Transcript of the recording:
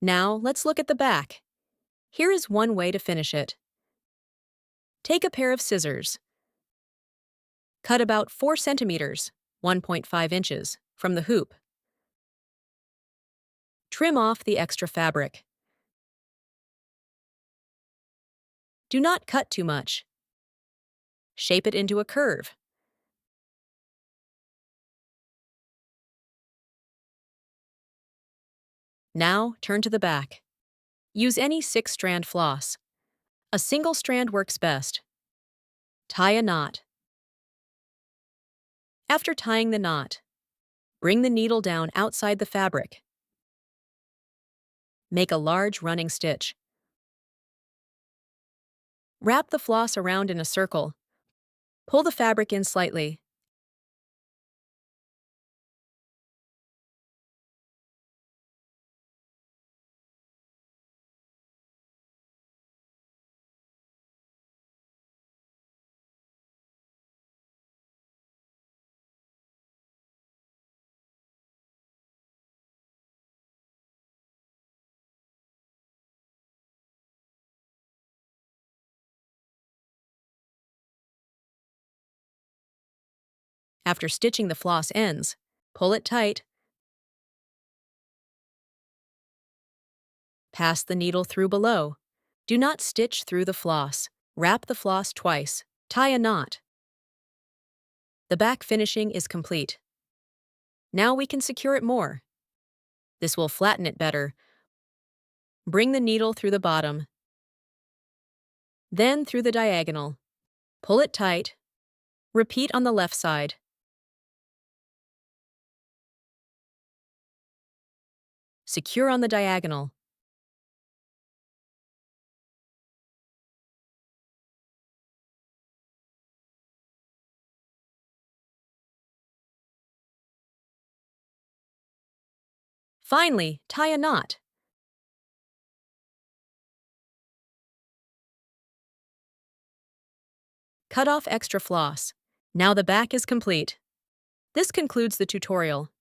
Now, let's look at the back. Here is one way to finish it. Take a pair of scissors. Cut about 4 centimeters, 1.5 inches, from the hoop. Trim off the extra fabric. Do not cut too much. Shape it into a curve. Now, turn to the back. Use any 6-strand floss. A single strand works best. Tie a knot. After tying the knot, bring the needle down outside the fabric. Make a large running stitch. Wrap the floss around in a circle. Pull the fabric in slightly. After stitching the floss ends, pull it tight. Pass the needle through below. Do not stitch through the floss. Wrap the floss twice. Tie a knot. The back finishing is complete. Now we can secure it more. This will flatten it better. Bring the needle through the bottom, then through the diagonal. Pull it tight. Repeat on the left side. Secure on the diagonal. Finally, tie a knot. Cut off extra floss. Now the back is complete. This concludes the tutorial.